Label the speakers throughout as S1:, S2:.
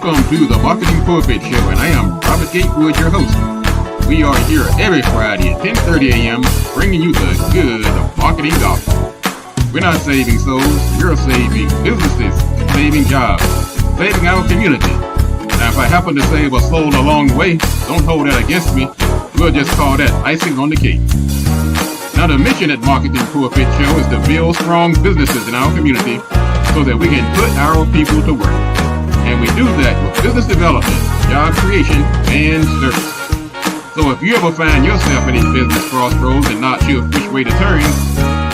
S1: Welcome to the Marketing Pulpit Show, and I am Robert Gatewood, your host. We are here every Friday at 10:30 a.m. bringing you the good of marketing gospel. We're not saving souls, we're saving businesses, saving jobs, saving our community. Now, if I happen to save a soul along the way, don't hold that against me. We'll just call that icing on the cake. Now, the mission at Marketing Pulpit Show is to build strong businesses in our community so that we can put our people to work. And we do that with business development, job creation, and service. So if you ever find yourself in a business crossroads and not sure which way to turn,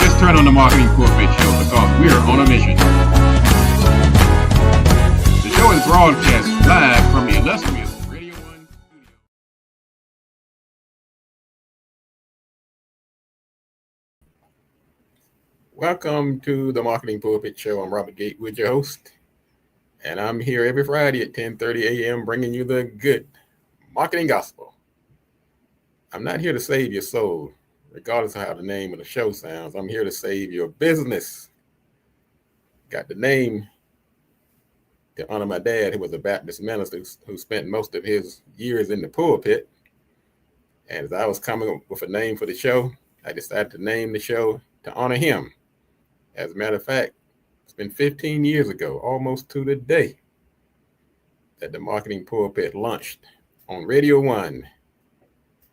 S1: just turn on the Marketing Pulpit Show because we're on a mission. The show is broadcast live from the illustrious Radio 1 studio. Welcome to the Marketing Pulpit Show. I'm Robert Gatewood, your host. And I'm here every Friday at 10:30 a.m. bringing you the good marketing gospel. I'm not here to save your soul, regardless of how the name of the show sounds. I'm here to save your business. Got the name to honor my dad, who was a Baptist minister who spent most of his years in the pulpit. And as I was coming up with a name for the show, I decided to name the show to honor him. As a matter of fact, it's been 15 years ago, almost to the day, that the Marketing Pulpit launched on Radio 1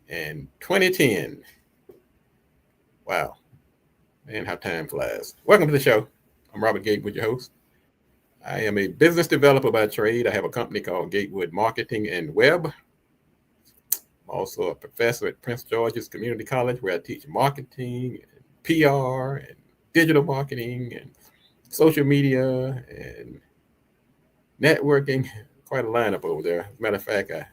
S1: in 2010. Wow. Man, how time flies. Welcome to the show. I'm Robert Gatewood, your host. I am a business developer by trade. I have a company called Gatewood Marketing and Web. I'm also a professor at Prince George's Community College, where I teach marketing, and PR, and digital marketing, and social media and networking. Quite a lineup over there. As a matter of fact, I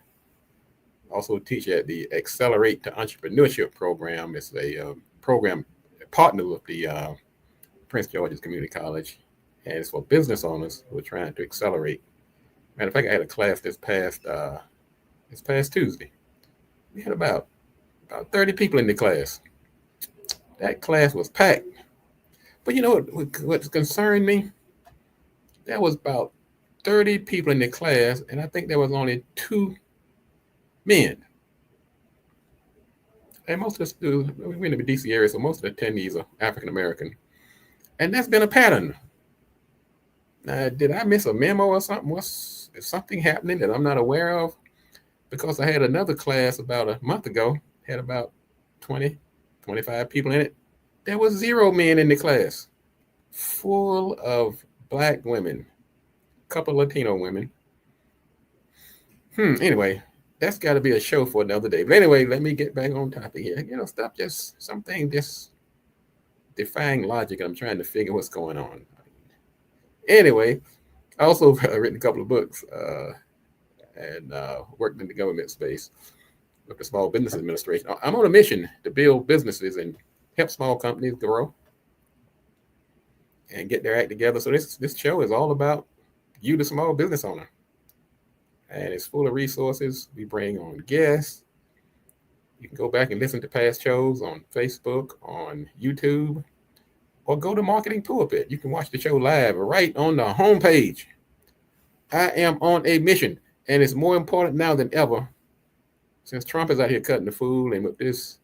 S1: also teach at the Accelerate to Entrepreneurship program. It's a program partnered with the Prince George's Community College, and it's for business owners who are trying to accelerate. Matter of fact, I had a class this past Tuesday. We had about 30 people in the class. That class was packed. But you know what concerned me? There was about 30 people in the class, and I think there was only 2 men. And most of the students, we're in the DC area, so most of the attendees are African American. And that's been a pattern. Now, did I miss a memo or something? Is something happening that I'm not aware of? Because I had another class about a month ago, had about 20, 25 people in it. There was 0 men in the class, full of Black women, a couple Latino women. Anyway, that's got to be a show for another day. But anyway, let me get back on topic here. Stuff something defying logic. I'm trying to figure what's going on. Anyway, I also written a couple of books and worked in the government space with the Small Business Administration. I'm on a mission to build businesses and help small companies grow and get their act together. So this show is all about you, the small business owner. And it's full of resources. We bring on guests. You can go back and listen to past shows on Facebook, on YouTube, or go to Marketing Pulpit. You can watch the show live right on the homepage. I am on a mission, and it's more important now than ever since Trump is out here cutting the fool, and with this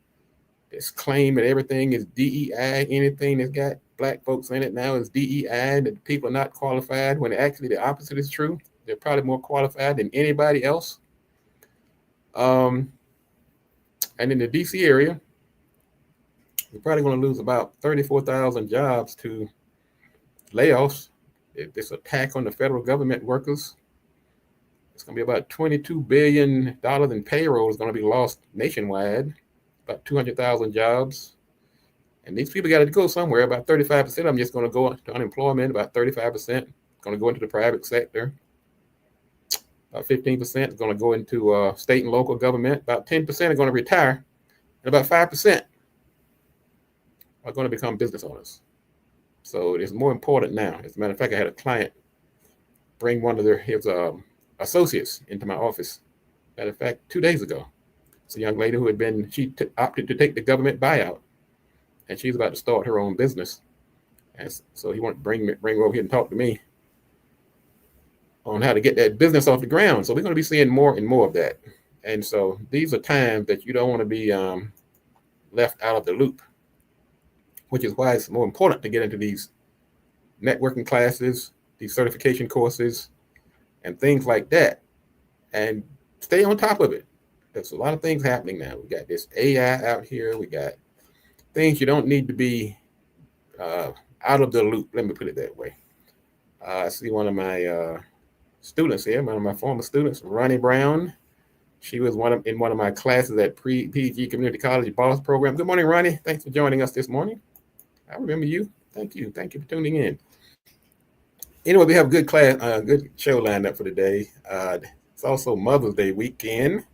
S1: claim that everything is DEI, anything that's got Black folks in it now is DEI, and that people are not qualified, when actually the opposite is true. They're probably more qualified than anybody else. And in the DC area, we're probably going to lose about 34,000 jobs to layoffs. This attack on the federal government workers. It's going to be about $22 billion in payroll is going to be lost nationwide. About 200,000 jobs. And these people got to go somewhere. About 35% of them just going to go to unemployment. About 35% going to go into the private sector. About 15% is going to go into state and local government. About 10% are going to retire. And about 5% are going to become business owners. So it's more important now. As a matter of fact, I had a client bring one of his associates into my office. Matter of fact, 2 days ago. It's a young lady who opted to take the government buyout, and she's about to start her own business. And so he wanted to bring her over here and talk to me. on how to get that business off the ground. So we're going to be seeing more and more of that. And so these are times that you don't want to be left out of the loop, which is why it's more important to get into these networking classes, these certification courses, and things like that, and stay on top of it. There's a lot of things happening now. We got this AI out here. We got things you don't need to be out of the loop. Let me put it that way. I see one of my students here, one of my former students, Ronnie Brown. She was in one of my classes at PG Community College Boss Program. Good morning, Ronnie. Thanks for joining us this morning. I remember you. Thank you. Thank you for tuning in. Anyway, we have a good class, good show lined up for today. It's also Mother's Day weekend.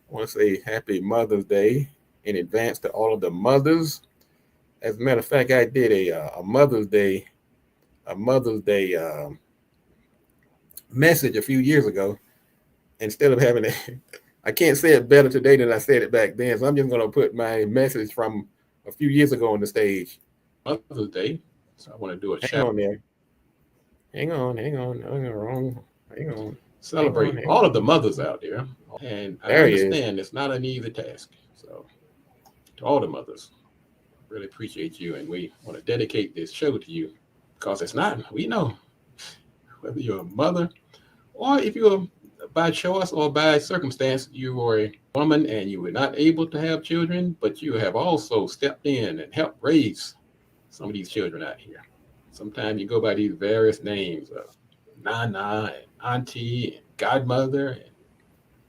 S1: I want to say Happy Mother's Day in advance to all of the mothers. As a matter of fact, I did a Mother's Day message a few years ago. Instead of having it, I can't say it better today than I said it back then. So I'm just going to put my message from a few years ago on the stage. Mother's Day. So I want to do a shout. Hang on. Celebrate all of the mothers out there. And I understand it's not an easy task. So to all the mothers, really appreciate you. And we want to dedicate this show to you because it's not, we know, whether you're a mother or if you're by choice or by circumstance, you are a woman and you were not able to have children, but you have also stepped in and helped raise some of these children out here. Sometimes you go by these various names of Nana and Auntie and Godmother and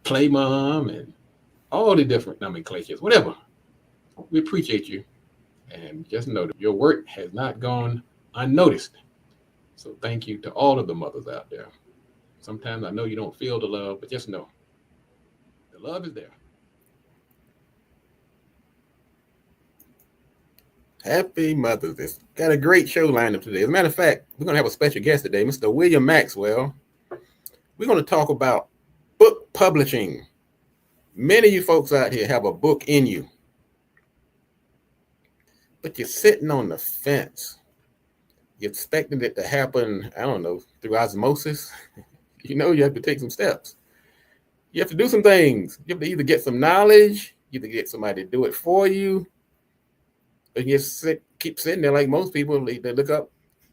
S1: Play Mom and all the different nomenclatures, whatever. We appreciate you. And just know that your work has not gone unnoticed. So thank you to all of the mothers out there. Sometimes I know you don't feel the love, but just know the love is there. Happy Mother's Day. Got a great show lined up today. As a matter of fact, we're going to have a special guest today, Mr. William Maxwell. We're going to talk about book publishing. Many of you folks out here have a book in you, but you're sitting on the fence. You're expecting it to happen, I don't know, through osmosis. You know, you have to take some steps. You have to do some things. You have to either get some knowledge, either get somebody to do it for you, or you just keep sitting there like most people. They look up,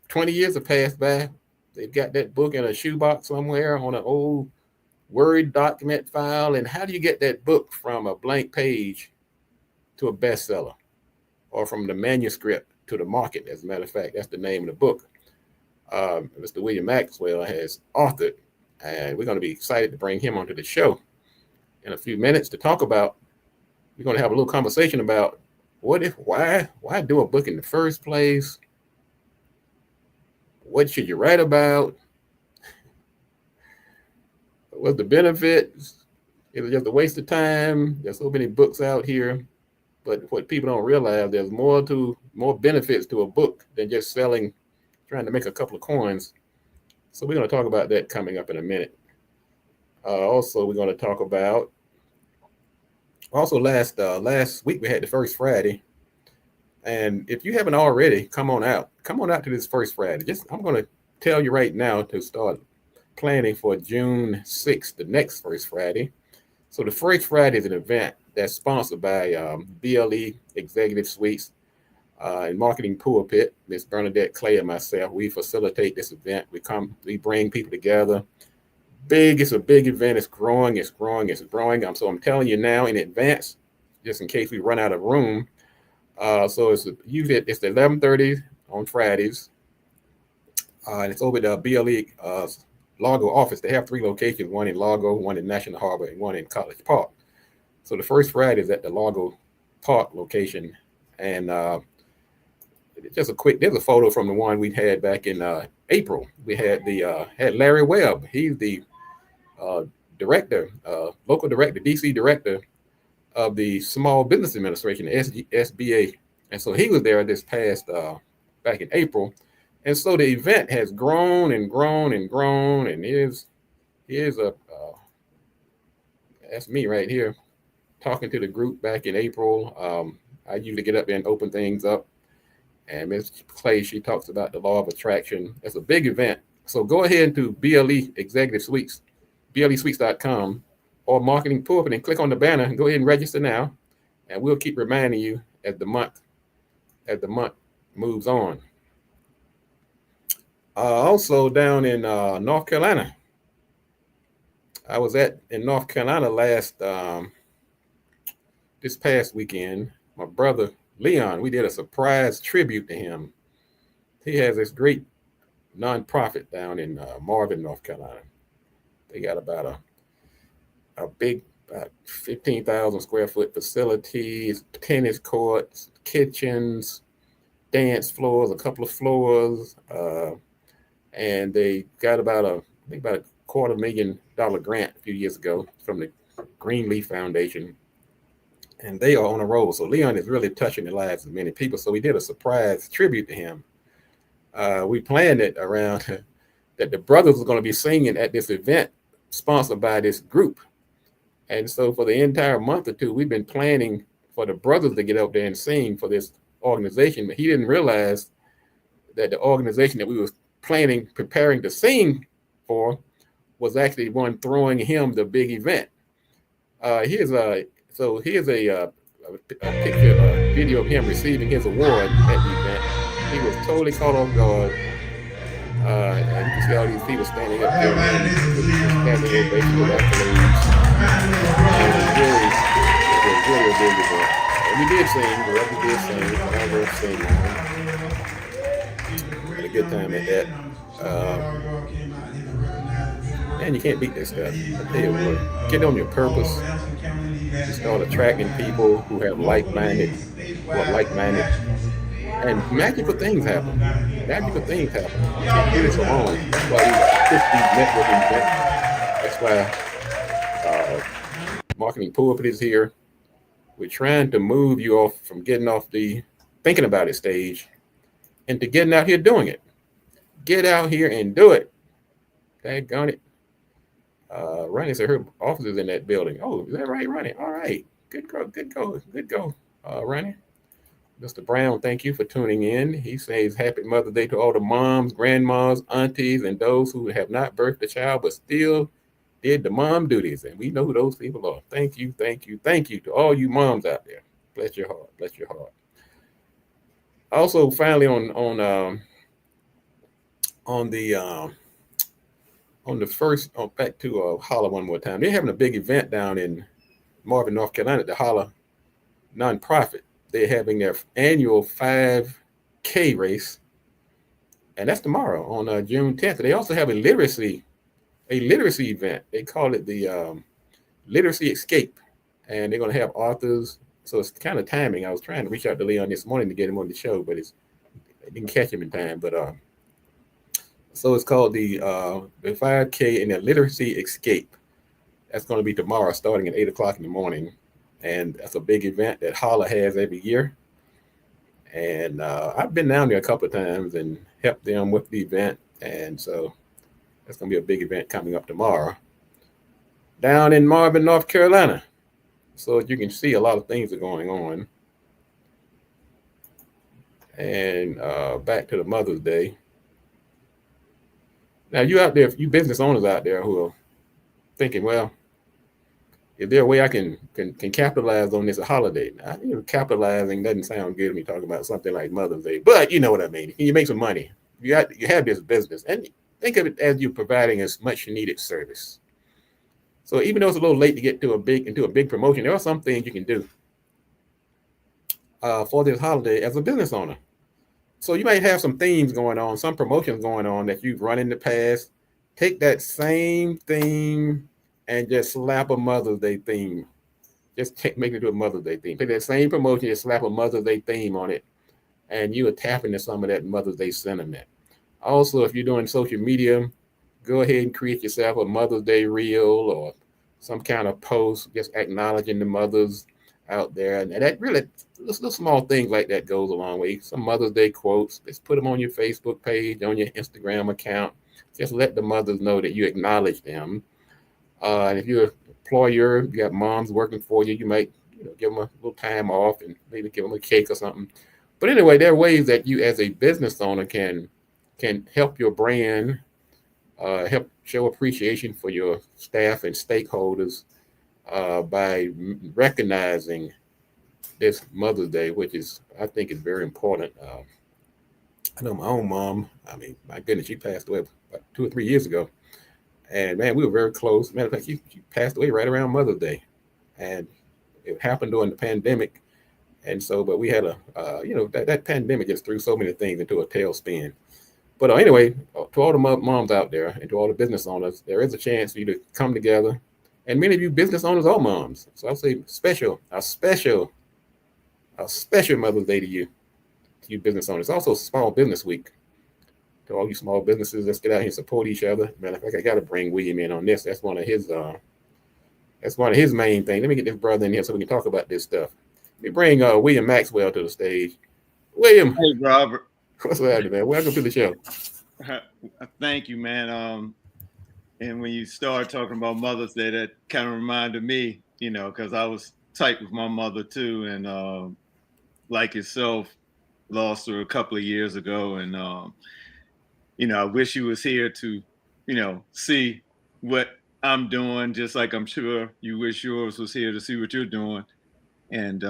S1: 20 years have passed by. They've got that book in a shoebox somewhere on an old Word document file. And how do you get that book from a blank page to a bestseller, or from the manuscript to the market? As a matter of fact, that's the name of the book. Mr. William Maxwell has authored, and we're going to be excited to bring him onto the show in a few minutes to talk about. We're going to have a little conversation about why do a book in the first place? What should you write about? What's the benefits? Is it just a waste of time? There's so many books out here, but what people don't realize, there's more benefits to a book than just trying to make a couple of coins. So we're going to talk about that coming up in a minute. Also, we're going to talk about, last week we had the first Friday. And if you haven't already, come on out to this first Friday. I'm going to tell you right now to start planning for June 6th, the next first Friday. So the first Friday is an event that's sponsored by BLE Executive Suites and Marketing Pulpit. Miss Bernadette Clay and myself, we facilitate this event. We bring people together. It's a big event. It's growing. So I'm telling you now in advance, just in case we run out of room. So it's the 11:30 on Fridays, and it's over the BLE Largo office. They have 3 locations: one in Largo, one in National Harbor, and one in College Park. So the first Friday is at the Largo Park location, and there's a photo from the one we had back in April. We had had Larry Webb. He's the director, local director, DC director of the Small Business Administration, SBA. And so he was there this past back in April. And so the event has grown and grown and grown. And here's that's me right here talking to the group back in April. I usually get up there and open things up. And Ms. Clay, she talks about the law of attraction. It's a big event. So go ahead to BLE Executive Suites, BLESuites.com, or Marketing Pulpit, and click on the banner and go ahead and register now. And we'll keep reminding you as the month moves on. Also down in North Carolina, I was in North Carolina this past weekend. My brother Leon, we did a surprise tribute to him. He has this great nonprofit down in Marvin, North Carolina. They got about a big, about 15,000 square foot facilities, tennis courts, kitchens, dance floors, a couple of floors, and they got I think about a $250,000 grant a few years ago from the Greenleaf Foundation, and they are on a roll. So Leon is really touching the lives of many people. So we did a surprise tribute to him. We planned it around that the brothers were going to be singing at this event sponsored by this group. And so for the entire month or two, we've been planning for the brothers to get up there and sing for this organization. But he didn't realize that the organization that we were preparing to sing for was actually one throwing him the big event. Here's a picture, a video of him receiving his award at the event. He was totally caught off guard. And you can see all these people standing up there with standing ovation with accolades. And it was really a big event. And we did sing, the record did sing, I will sing. Had a good time at that. Man, you can't beat this stuff. I tell you what, get on your purpose. You start attracting people who are like-minded, and magical things happen. Magical things happen. You can't do this alone. That's why we push these networking events. That's why Marketing Pulpit is here. We're trying to move you off from getting off the thinking about it stage into getting out here doing it. Get out here and do it. Daggone it. Ronnie said her office is in that building. Oh, is that right, Ronnie? All right. Good go, Ronnie. Mr. Brown, thank you for tuning in. He says happy Mother's Day to all the moms, grandmas, aunties, and those who have not birthed a child but still did the mom duties. And we know who those people are. Thank you to all you moms out there. Bless your heart. Also, finally, back to Holla one more time. They're having a big event down in Marvin, North Carolina, the Holla nonprofit. They're having their annual 5K race, and that's tomorrow on June 10th. They also have a literacy event. They call it the Literacy Escape, and they're going to have authors. So it's kind of timing. I was trying to reach out to Leon this morning to get him on the show, but I didn't catch him in time. But so it's called the 5K and the Literacy Escape. That's going to be tomorrow, starting at 8 o'clock in the morning. And that's a big event that Holla has every year. And I've been down there a couple of times and helped them with the event. And so that's going to be a big event coming up tomorrow down in Marvin, North Carolina. So you can see a lot of things are going on. And back to the Mother's Day. Now, you out there, you business owners out there who are thinking, well, is there a way I can capitalize on this holiday? Now, capitalizing doesn't sound good to me talking about something like Mother's Day, but you know what I mean. Can you make some money? You have this business, and think of it as you're providing a much needed service. So even though it's a little late to get into a big promotion, there are some things you can do for this holiday as a business owner. So you might have some themes going on, some promotions going on that you've run in the past. Take that same theme and just slap a Mother's Day theme. Just make it to a Mother's Day theme. Take that same promotion, just slap a Mother's Day theme on it, and you are tapping into some of that Mother's Day sentiment. Also, if you're doing social media, go ahead and create yourself a Mother's Day reel or some kind of post, just acknowledging the mothers out there. And that really, little small things like that goes a long way. Some Mother's Day quotes, just put them on your Facebook page, on your Instagram account. Just let the mothers know that you acknowledge them. And if you're an employer, you got moms working for you, you might give them a little time off and maybe give them a cake or something. But anyway, there are ways that you as a business owner can help your brand help show appreciation for your staff and stakeholders by recognizing this Mother's Day, which is I think is very important. I know my own mom. I mean, my goodness, she passed away about 2 or 3 years ago, and man, we were very close. Matter of fact, she passed away right around Mother's Day, and it happened during the pandemic. And so, but we had that pandemic just threw so many things into a tailspin. But anyway, to all the moms out there and to all the business owners, there is a chance for you to come together. And many of you business owners are moms. So I'll say a special Mother's Day to you business owners. Also, Small Business Week. To all you small businesses, let's get out here and support each other. Matter of fact, I got to bring William in on this. That's one of his main things. Let me get this brother in here so we can talk about this stuff. Let me bring William Maxwell to the stage. William,
S2: Hey, Robert.
S1: what's happening, man? Welcome to the show.
S2: Thank you, man. And when you started talking about Mother's Day, that kind of reminded me, because I was tight with my mother too, and like yourself, lost her a couple of years ago, and I wish you was here to, see what I'm doing, just like I'm sure you wish yours was here to see what you're doing, and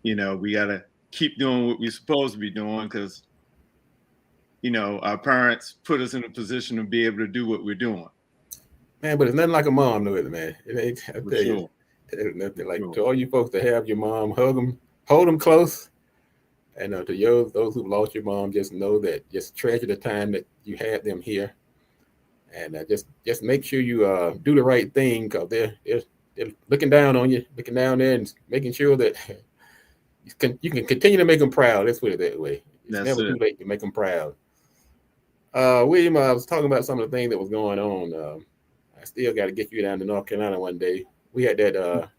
S2: we gotta keep doing what we're supposed to be doing because our parents put us in a position to be able to do what we're doing.
S1: Man, but it's nothing like a mom, though, is it, man? It ain't, I
S2: For
S1: tell you,
S2: sure.
S1: there's nothing like
S2: Sure.
S1: to all you folks to have your mom, hug them, hold them close. And to those who lost your mom, just know that just treasure the time that you had them here. And just make sure you do the right thing because they're looking down on you, looking down there and making sure that you can continue to make them proud. Let's put it that way. It's
S2: That's
S1: never
S2: it.
S1: too late to make them proud. William, I was talking about some of the things that was going on. I still got to get you down to North Carolina one day. We had that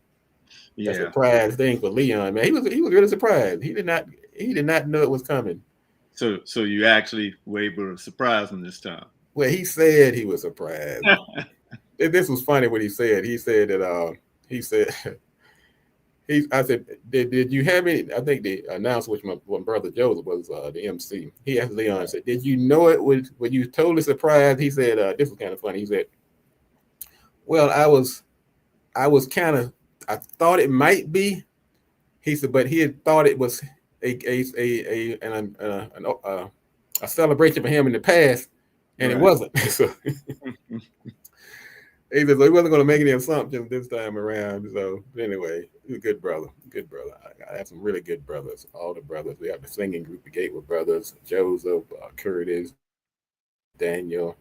S2: Yeah.
S1: surprise thing for Leon. Man, he was really surprised. He did not know it was coming.
S2: So you actually were able to surprise them this time.
S1: Well, he said he was surprised. This was funny what he said. He said that he said I said, did you have any? I think the announcer, which my brother Joseph was the MC. He asked Leon, said, did you know it was when you totally surprised? He said, this was kind of funny. He said, well, I was kind of, I thought it might be. He said, but he had thought it was a celebration for him in the past, and it
S2: Right.
S1: wasn't. So he said, so he wasn't going to make any assumptions this time around. So anyway, he's a good brother, good brother. I have some really good brothers, all the brothers. We have the singing group, the Gateway Brothers, Joseph, Curtis, Daniel,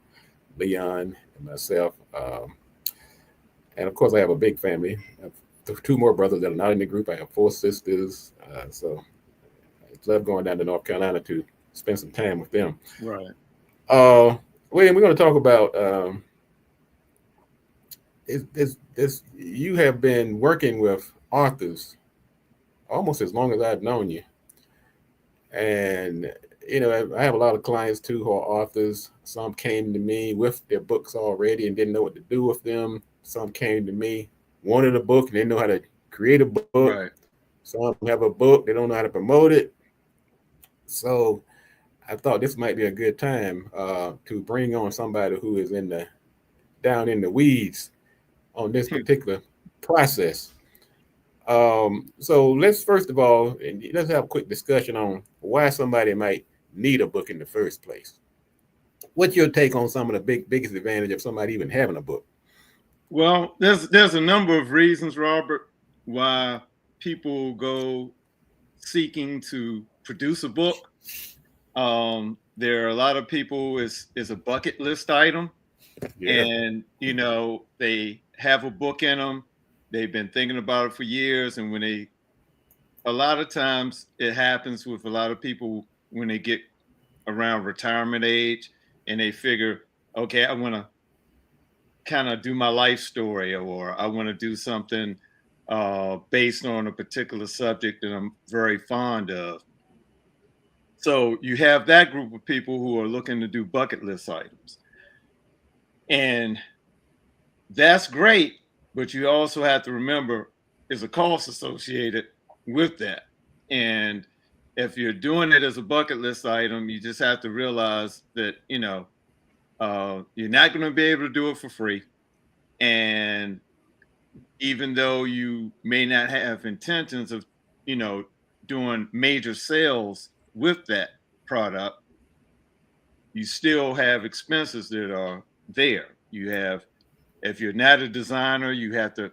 S1: Leon, and myself. And of course, I have a big family. I have two more brothers that are not in the group. I have four sisters. So I love going down to North Carolina to spend some time with them.
S2: Right.
S1: Uh, William, we're going to talk about this. You have been working with authors almost as long as I've known you, and I have a lot of clients too who are authors. Some came to me with their books already and didn't know what to do with them. Some came to me wanted a book and didn't know how to create a book.
S2: Right.
S1: Some have a book, they don't know how to promote it. So I thought this might be a good time to bring on somebody who is down in the weeds on this particular process. So let's first of all, let's have a quick discussion on why somebody might need a book in the first place. What's your take on some of the biggest advantage of somebody even having a book?
S2: Well, there's a number of reasons, Robert, why people go seeking to produce a book. There are a lot of people is a bucket list item,
S1: Yeah,
S2: and they have a book in them. They've been thinking about it for years, and a lot of times it happens with a lot of people when they get around retirement age, and they figure, okay, I want to kind of do my life story, or I want to do something based on a particular subject that I'm very fond of. So you have that group of people who are looking to do bucket list items. And that's great, but you also have to remember there's a cost associated with that. And if you're doing it as a bucket list item, you just have to realize that, You're not going to be able to do it for free. And even though you may not have intentions of, you know, doing major sales with that product, you still have expenses that are there. You have, if you're not a designer, you have to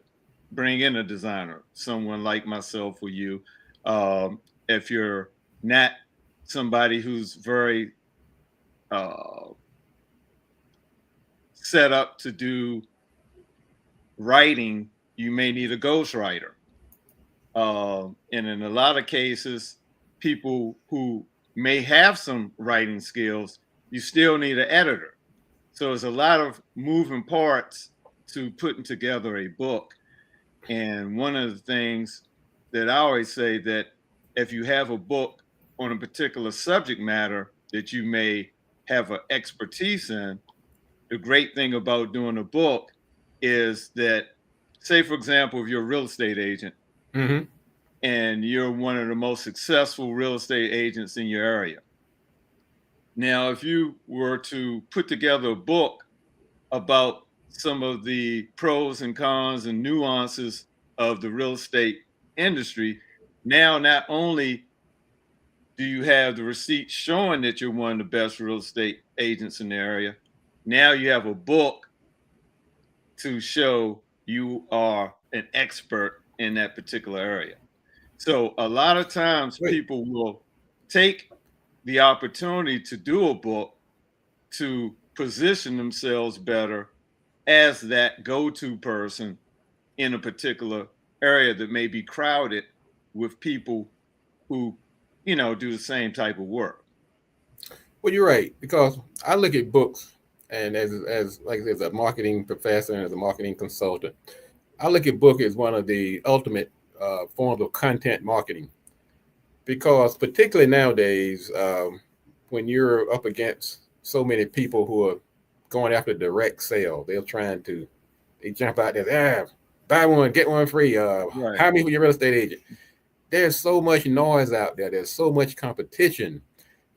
S2: bring in a designer, someone like myself or you. If you're not somebody who's very uh, set up to do writing, you may need a ghostwriter. And in a lot of cases, people who may have some writing skills, you still need an editor. So there's a lot of moving parts to putting together a book. And one of the things that I always say that if you have a book on a particular subject matter that you may have an expertise in, the great thing about doing a book is that, say, for example, if you're a real estate agent
S1: Mm-hmm.
S2: and you're one of the most successful real estate agents in your area. Now, if you were to put together a book about some of the pros and cons and nuances of the real estate industry, now not only do you have the receipts showing that you're one of the best real estate agents in the area, now you have a book to show you are an expert in that particular area. So a lot of times
S1: Wait,
S2: people will take the opportunity to do a book to position themselves better as that go-to person in a particular area that may be crowded with people who, you know, do the same type of work.
S1: well, you're right, because I look at books, and as like as a marketing professor and as a marketing consultant, I look at book as one of the ultimate forms of content marketing, because particularly nowadays, when you're up against so many people who are going after direct sale, they jump out there, buy one get one free,
S2: Right.
S1: hire me for your real estate agent. There's so much noise out there. There's so much competition.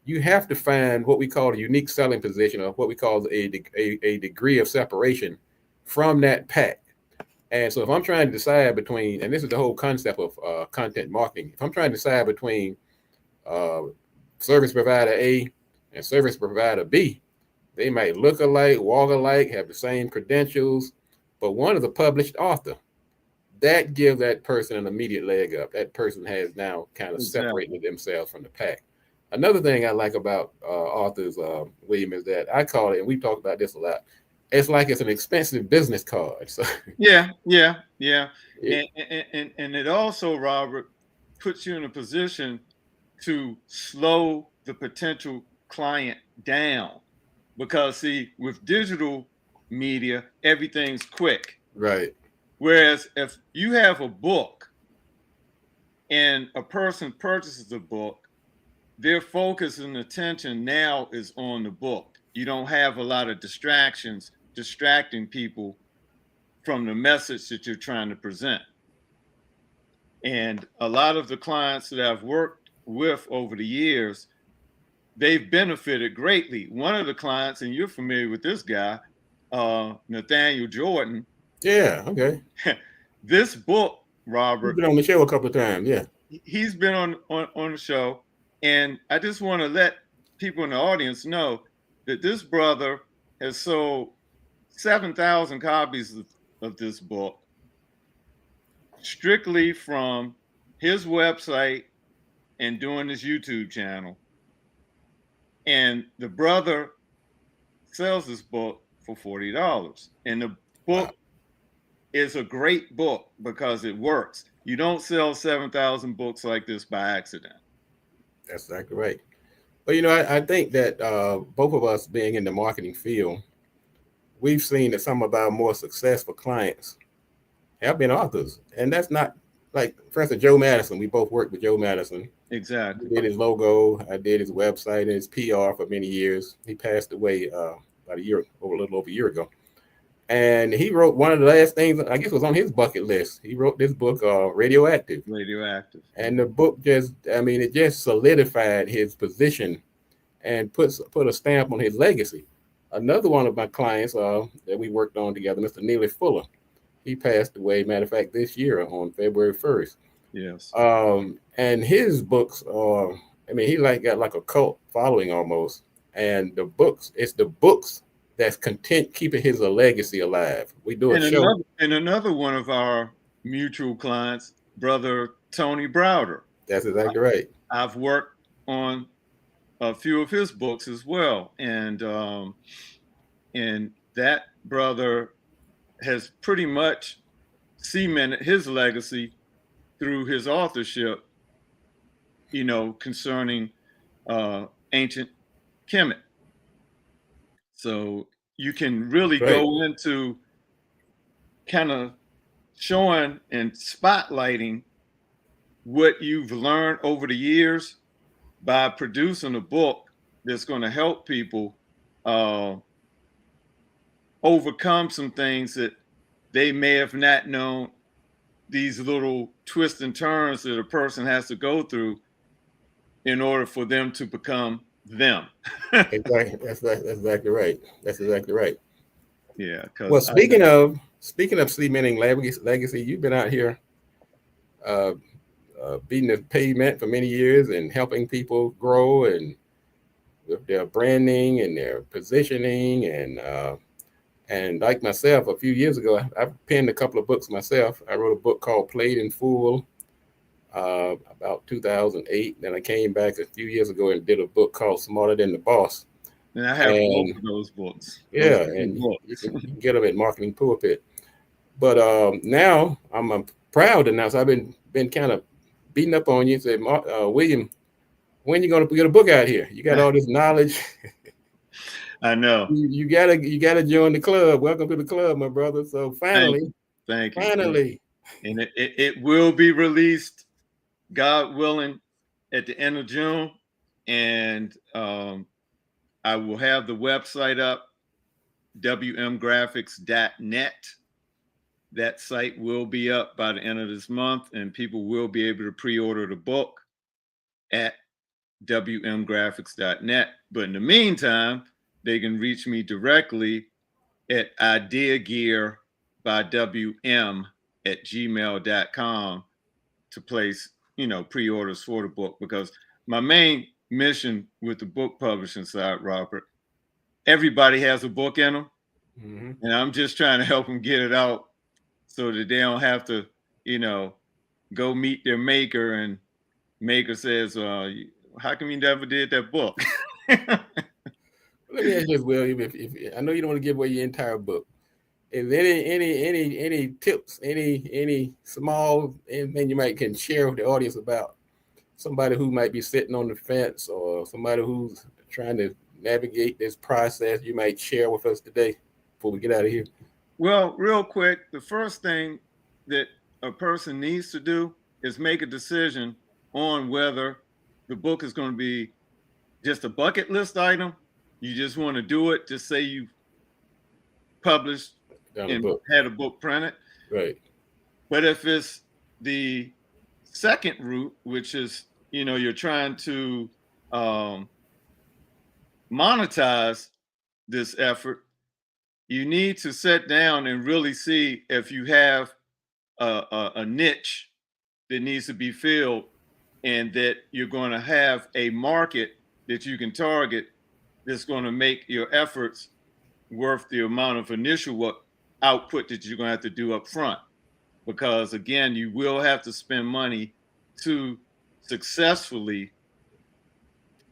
S1: You have to find what we call a unique selling position, or what we call a degree of separation from that pack. And so if I'm trying to decide between, and this is the whole concept of content marketing, if I'm trying to decide between uh, service provider A and service provider B, they might look alike, walk alike, have the same credentials, but one is a published author. That gives that person an immediate leg up. That person has now kind of
S2: Exactly.
S1: separated themselves from the pack. Another thing I like about authors, William, is that I call it, and we've talked about this a lot. It's like it's an expensive business card. So
S2: Yeah, yeah, yeah.
S1: it,
S2: And it also, Robert, puts you in a position to slow the potential client down. Because see, with digital media, everything's quick.
S1: right,
S2: Whereas if you have a book and a person purchases a book, their focus and attention now is on the book. You don't have a lot of distractions distracting people from the message that you're trying to present. And a lot of the clients that I've worked with over the years, they've benefited greatly. One of the clients, and you're familiar with this guy, Nathaniel Jordan.
S1: yeah, okay.
S2: This book,
S1: You've
S2: Robert,
S1: been on the show a couple of times, yeah.
S2: he's been on the show, and I just want to let people in the audience know that this brother has sold 7,000 copies of this book strictly from his website and doing his YouTube channel. And the brother sells this book for $40. And the book
S1: Wow,
S2: is a great book because it works. You don't sell 7,000 books like this by accident.
S1: that's exactly right. But I think that both of us being in the marketing field, we've seen that some of our more successful clients have been authors, and that's not like, for instance, Joe Madison. We both worked with Joe Madison.
S2: Exactly.
S1: I did his logo, I did his website and his PR for many years. He passed away about a little over a year ago. And he wrote one of the last things, I guess, was on his bucket list. He wrote this book, Radioactive.
S2: Radioactive.
S1: And the book just, I mean, it just solidified his position and put a stamp on his legacy. Another one of my clients that we worked on together, Mr. Neely Fuller, he passed away. Matter of fact, this year on February 1st.
S2: Yes.
S1: And his books are, I mean, he like got like a cult following almost. And the books, it's the books that's content keeping his legacy alive. We do a show.
S2: And another one of our mutual clients, brother Tony Browder.
S1: That's exactly right.
S2: I've worked on a few of his books as well, and that brother has pretty much cemented his legacy through his authorship, concerning ancient Kemet. So you can really
S1: Right.
S2: go into kind of showing and spotlighting what you've learned over the years by producing a book that's going to help people uh, overcome some things that they may have not known, these little twists and turns that a person has to go through in order for them to become them.
S1: Exactly. That's exactly right. That's exactly right.
S2: Yeah,
S1: Well,
S2: because
S1: speaking of cementing legacy, you've been out here uh, beating the pavement for many years and helping people grow and with their branding and their positioning and like myself, a few years ago, I penned a couple of books myself. I wrote a book called Played in Fool about 2008. Then I came back a few years ago and did a book called Smarter Than the Boss.
S2: and I have both
S1: And
S2: of those books. Those
S1: yeah,
S2: two
S1: and
S2: books.
S1: you can get them at Marketing Pulpit. But now I'm proud to announce I've been kind of beating up on you. Say, William, when you going to get a book out here? You got all this knowledge.
S2: I know.
S1: You gotta join the club. Welcome to the club, my brother. So
S2: Thank
S1: finally,
S2: you. Thank you.
S1: finally,
S2: And it will be released, God willing, at the end of June. And I will have the website up, wmgraphics.net. That site will be up by the end of this month, and people will be able to pre-order the book at wmgraphics.net. But in the meantime, they can reach me directly at ideagear by wm at gmail.com to place, pre-orders for the book. Because my main mission with the book publishing side, Robert, everybody has a book in them,
S1: hmm
S2: and I'm just trying to help them get it out so that they don't have to, you know, go meet their maker and maker says, how come you never did that book?
S1: let me ask you this, William. If I know you don't want to give away your entire book, is there any tips, any small anything you might can share with the audience about somebody who might be sitting on the fence or somebody who's trying to navigate this process? You might share with us today before we get out of here.
S2: Well, real quick, the first thing that a person needs to do is make a decision on whether the book is going to be just a bucket list item. You just want to do it, just say you published
S1: Down the
S2: and
S1: book,
S2: had a book printed.
S1: right?
S2: But if it's the second route, which is, you're trying to monetize this effort, you need to sit down and really see if you have a niche that needs to be filled and that you're going to have a market that you can target that's going to make your efforts worth the amount of initial output that you're going to have to do up front. Because again, you will have to spend money to successfully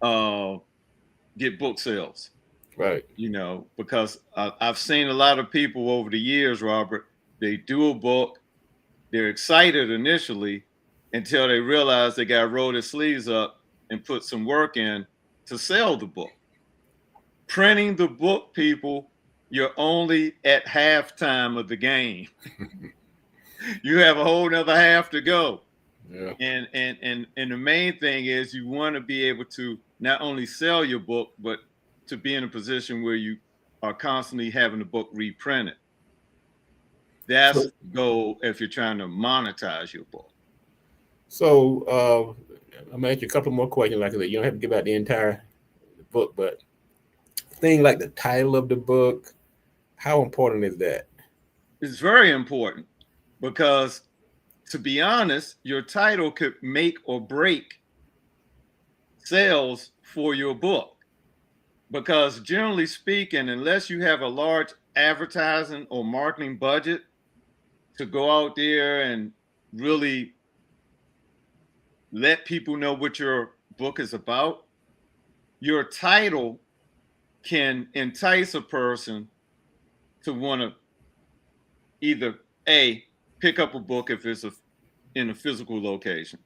S2: get book sales.
S1: Right.
S2: Because I've seen a lot of people over the years, Robert, they do a book, they're excited initially until they realize they got to roll their sleeves up and put some work in to sell the book. Printing the book, people, you're only at halftime of the game. You have a whole nother half to go.
S1: Yeah.
S2: And the main thing is you want to be able to not only sell your book, but to be in a position where you are constantly having the book reprinted. That's
S1: So,
S2: the goal if you're trying to monetize your book.
S1: I'm gonna ask you a couple more questions. Like I said, you don't have to give out the entire book, but thing like the title of the book, how important is that?
S2: It's very important because, to be honest, your title could make or break sales for your book. Because generally speaking, unless you have a large advertising or marketing budget to go out there and really let people know what your book is about, your title can entice a person to want to either A, pick up a book if it's in a physical location,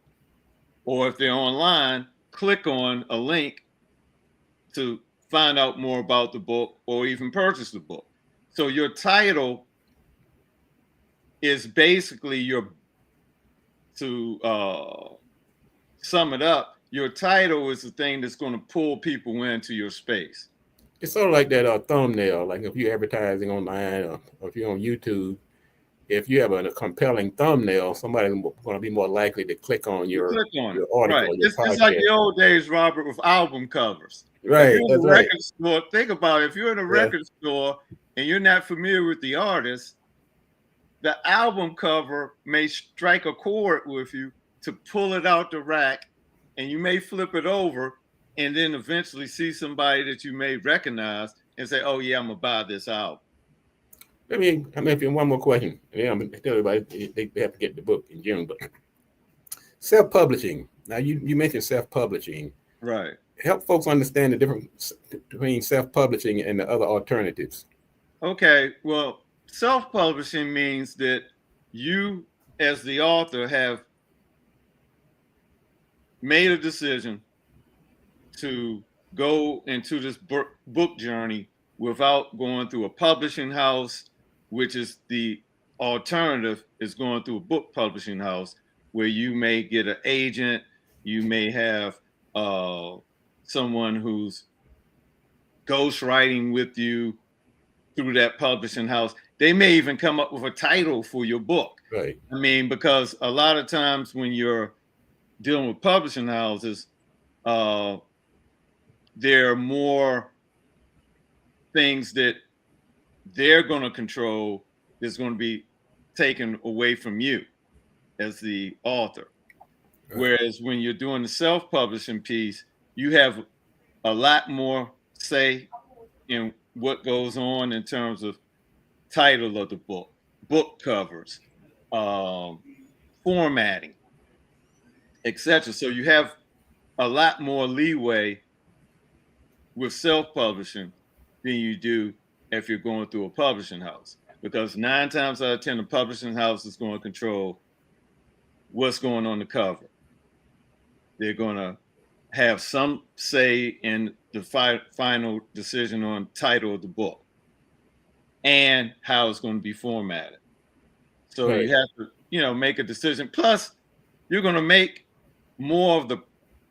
S2: or if they're online, click on a link to find out more about the book or even purchase the book. So your title is basically to sum it up, your title is the thing that's going to pull people into your space.
S1: It's sort of like that thumbnail. Like if you're advertising online or if you're on YouTube, if you have a compelling thumbnail, somebody's going to be more likely to click on your
S2: Click on it.
S1: article
S2: Right.
S1: or your
S2: It's like
S1: podcast.
S2: the old days, Robert, with album covers. If
S1: Right,
S2: you're in
S1: that's
S2: a
S1: right.
S2: record store, think about it. If you're in a
S1: Yeah,
S2: record store and you're not familiar with the artist, the album cover may strike a chord with you to pull it out the rack, and you may flip it over and then eventually see somebody that you may recognize and say, "Oh yeah, I'm gonna buy this album."
S1: I'm asking one more question. Yeah, I'm gonna tell everybody they have to get the book in June. But self-publishing. Now you mentioned self-publishing.
S2: Right.
S1: Help folks understand the difference between self-publishing and the other alternatives.
S2: Okay. Well, self-publishing means that you, as the author, have made a decision to go into this book journey without going through a publishing house, which is the alternative, is going through a book publishing house where you may get an agent, you may have someone who's ghostwriting with you through that publishing house. They may even come up with a title for your book.
S1: Right.
S2: I mean, because a lot of times when you're dealing with publishing houses, there are more things that they're going to control that's going to be taken away from you as the author. Right. Whereas when you're doing the self-publishing piece, you have a lot more say in what goes on in terms of title of the book covers, formatting, etc. So you have a lot more leeway with self-publishing than you do if you're going through a publishing house, because 9 times out of 10, the publishing house is going to control what's going on the cover. They're going to have some say in the final decision on title of the book and how it's going to be formatted. So right. You have to, make a decision. Plus, you're going to make more of the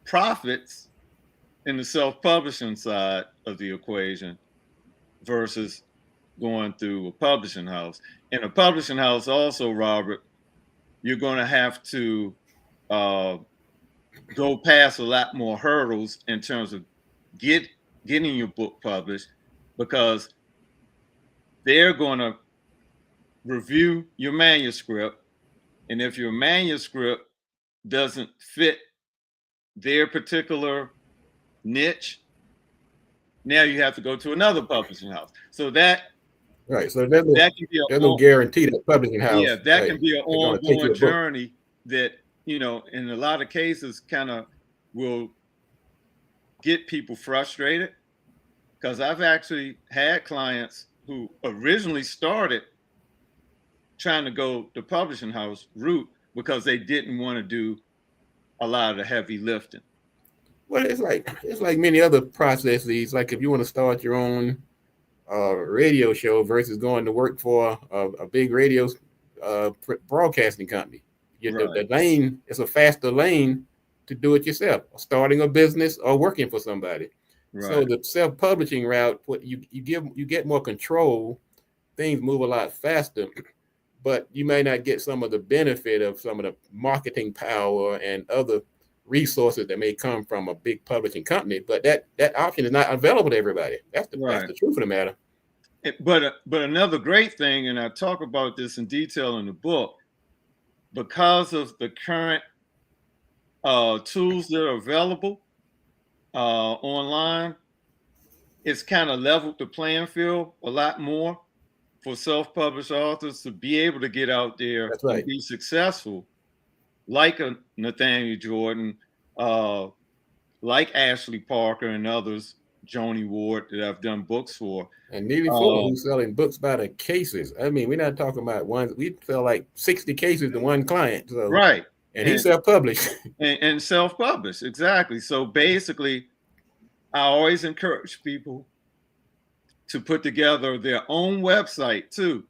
S2: profits in the self-publishing side of the equation versus going through a publishing house. In a publishing house also, Robert, you're going to have to go past a lot more hurdles in terms of getting your book published, because they're going to review your manuscript. And if your manuscript doesn't fit their particular niche, now you have to go to another publishing house. So that
S1: right. So there's no guarantee that publishing house.
S2: Yeah, that can be an ongoing journey that, in a lot of cases kind of will get people frustrated, because I've actually had clients who originally started trying to go the publishing house route because they didn't want to do a lot of the heavy lifting.
S1: Well, it's like many other processes. Like if you want to start your own radio show versus going to work for a big radio broadcasting company, the lane is a faster lane to do it yourself, starting a business or working for somebody. Right. So the self-publishing route, you get more control. Things move a lot faster, but you may not get some of the benefit of some of the marketing power and other resources that may come from a big publishing company, but that option is not available to everybody. That's the truth of the matter.
S2: But another great thing, and I talk about this in detail in the book, because of the current tools that are available online, it's kind of leveled the playing field a lot more for self-published authors to be able to get out there and be successful, like a Nathaniel Jordan, like Ashley Parker and others, Joni Ward, that I've done books for.
S1: And Neely Fuller, who's selling books by the cases. I mean, we're not talking about one. We sell like 60 cases to one client. So,
S2: right.
S1: And he's self-published.
S2: And self-published, exactly. So basically, I always encourage people to put together their own website too,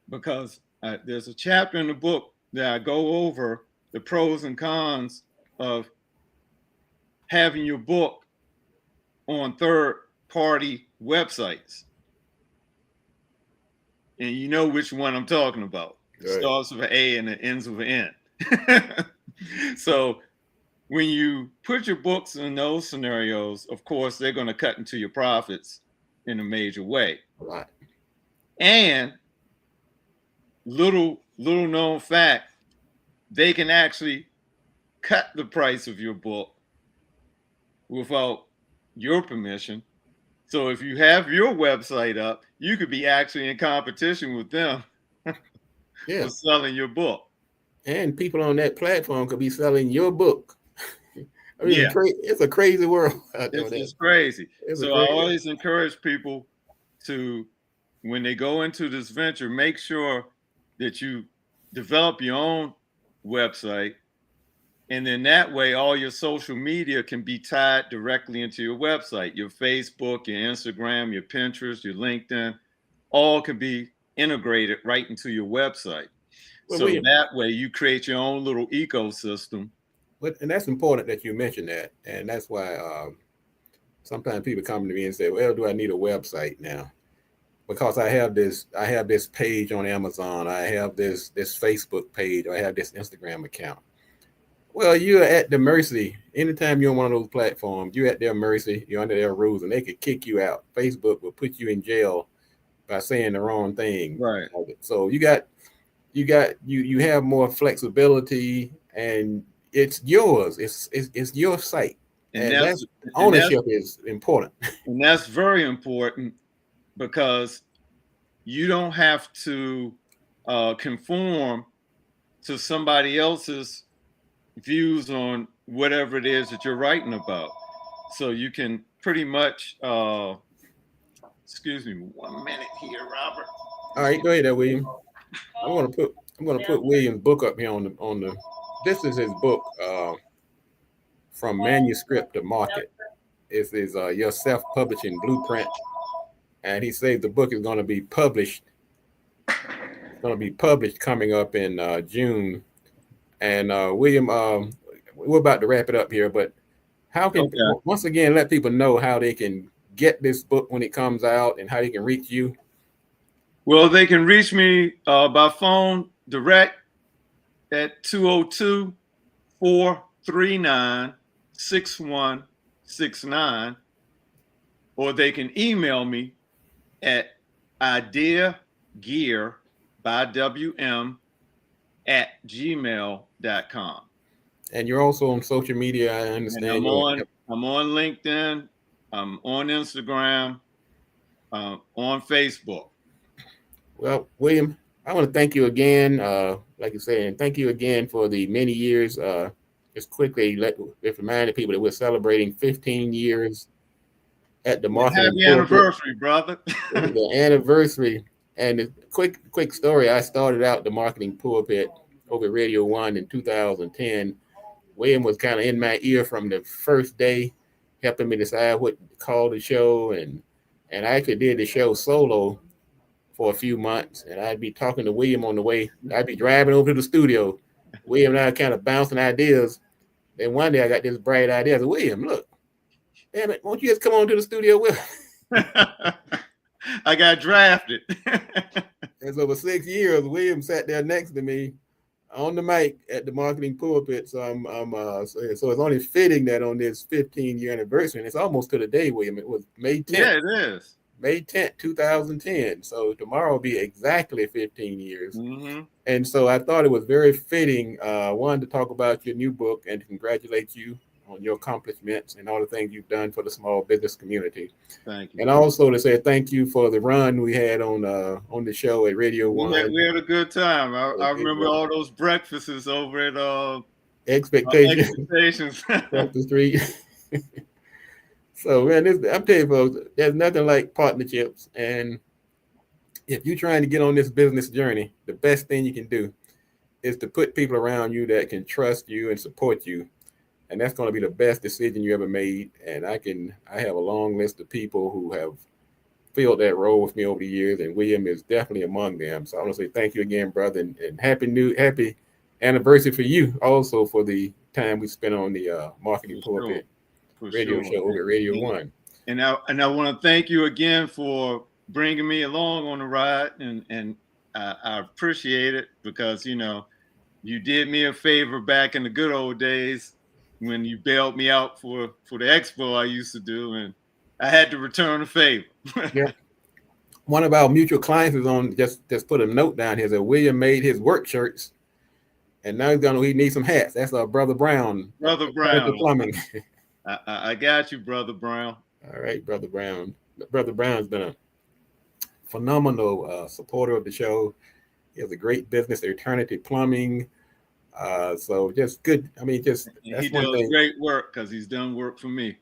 S2: because there's a chapter in the book that I go over the pros and cons of having your book on third-party websites. And you know which one I'm talking about. It starts with an A and it ends with an N. So when you put your books in those scenarios, of course, they're going to cut into your profits in a major way.
S1: Right.
S2: And little known fact, they can actually cut the price of your book without your permission. So if you have your website up, you could be actually in competition with them for selling your book.
S1: And people on that platform could be selling your book. I mean, it's a crazy world out there.
S2: It's crazy. So I always encourage people to, when they go into this venture, make sure that you develop your own website. And then that way, all your social media can be tied directly into your website. Your Facebook, your Instagram, your Pinterest, your LinkedIn, all can be integrated right into your website. Well, so that way you create your own little ecosystem.
S1: And that's important that you mentioned that. And that's why sometimes people come to me and say, well, do I need a website now? Because I have this page on Amazon, I have this Facebook page, or I have this Instagram account. Well, you're at the mercy. Anytime you're on one of those platforms, you're at their mercy. You're under their rules, and they could kick you out. Facebook will put you in jail by saying the wrong thing.
S2: Right.
S1: So you have more flexibility, and it's yours. It's your site, and ownership is important.
S2: And that's very important, because you don't have to conform to somebody else's views on whatever it is that you're writing about. So you can pretty much excuse me 1 minute here, Robert.
S1: All right, go ahead there, William. I'm gonna put William's book up here on the this is his book, From Manuscript to Market. This is your self-publishing blueprint. And he says the book is going to be published. It's going to be published coming up in June. And William, we're about to wrap it up here, but how can once again let people know how they can get this book when it comes out and how they can reach you?
S2: Well, they can reach me by phone direct at 202-439-6169, or they can email me at ideagearbywm@gmail.com.
S1: And you're also on social media, I understand.
S2: And I'm on LinkedIn, I'm on Instagram, on Facebook.
S1: Well, William, I want to thank you again, like you said, and thank you again for the many years. Just quickly, let's remind people that we're celebrating 15 years at the marketing.
S2: Happy anniversary, brother.
S1: The anniversary. And a quick story. I started out the marketing pulpit over Radio 1 in 2010. William was kind of in my ear from the first day, helping me decide what to call the show. And I actually did the show solo for a few months. And I'd be talking to William on the way. I'd be driving over to the studio. William and I kind of bouncing ideas. Then one day I got this bright idea. I said, William, look, damn it, won't you just come on to the studio with me?
S2: I got drafted.
S1: And so for 6 years, William sat there next to me, on the mic at the marketing pulpit. So so it's only fitting that on this 15-year anniversary, and it's almost to the day, William. It was May 10th.
S2: Yeah, it is.
S1: May 10th, 2010. So tomorrow will be exactly 15 years.
S2: Mm-hmm.
S1: And so I thought it was very fitting, one, to talk about your new book and to congratulate you on your accomplishments and all the things you've done for the small business community.
S2: Thank you.
S1: And also to say thank you for the run we had on the show at Radio One.
S2: We had a good time. I remember all those breakfasts over at
S1: Expectations off the street. So man, I'm telling you folks, there's nothing like partnerships. And if you're trying to get on this business journey, the best thing you can do is to put people around you that can trust you and support you. And that's going to be the best decision you ever made. And I have a long list of people who have filled that role with me over the years, and William is definitely among them. So I want to say thank you again, brother, and happy anniversary for you also for the time we spent on the marketing pulpit radio show over at Radio One.
S2: And I want to thank you again for bringing me along on the ride, and I appreciate it because you did me a favor back in the good old days when you bailed me out for the expo I used to do, and I had to return the favor.
S1: Yeah. One of our mutual clients is on. Just put a note down here that William made his work shirts, and now he needs some hats. That's our brother Brown.
S2: Brother Brown.
S1: Plumbing.
S2: I got you, Brother Brown.
S1: All right, Brother Brown. Brother Brown's been a phenomenal supporter of the show. He has a great business, Eternity Plumbing. So just good. I mean, just
S2: he does great work because he's done work for me.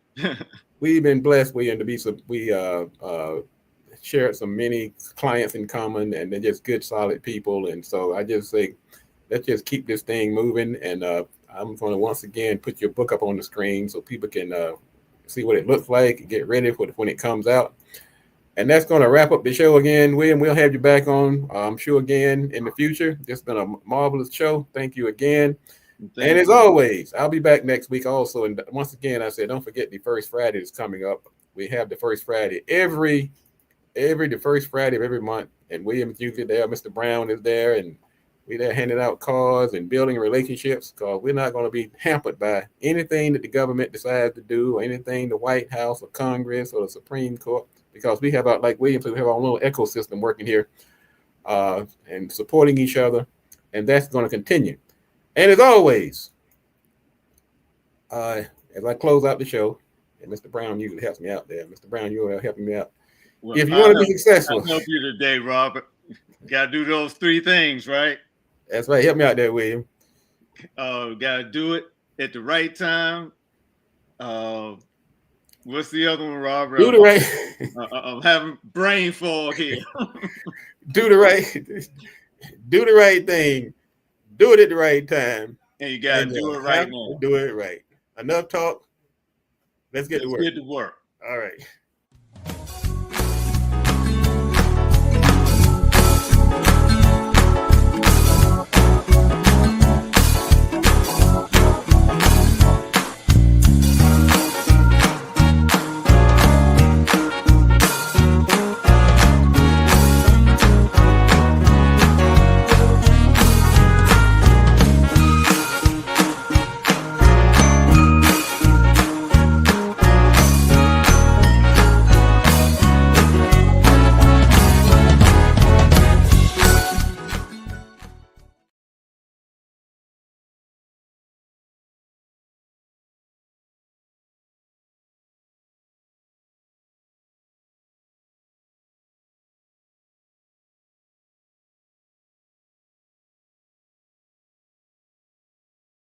S1: We've been blessed, William, to be we shared some many clients in common, and they're just good, solid people. And so I just say, let's just keep this thing moving. And I'm going to once again put your book up on the screen so people can see what it looks like and get ready for when it comes out. And that's going to wrap up the show again, William. We'll have you back on, I'm sure, again in the future. It's been a marvelous show. Thank you again. And as always, I'll be back next week also. And once again, I said, don't forget the first Friday is coming up. We have the first Friday the first Friday of every month. And William is usually there. Mr. Brown is there. And we're there handing out cards and building relationships because we're not going to be hampered by anything that the government decides to do or anything the White House or Congress or the Supreme Court, because we have like William said, we have our little ecosystem working here and supporting each other. And that's going to continue. And as always, as I close out the show, and Mr. Brown usually helps me out there. Mr. Brown, you're helping me out.
S2: Well,
S1: if you want to be successful,
S2: I'll help you today, Robert. Got to do those 3 things, right?
S1: That's right. Help me out there, William.
S2: Got to do it at the right time. What's the other one, Robert?
S1: Do the right.
S2: I'm having brain fog here.
S1: Do the right thing. Do it at the right time.
S2: And you got to do it right now.
S1: Do it right. Enough talk. Let's get to work.
S2: Get to work.
S1: All right.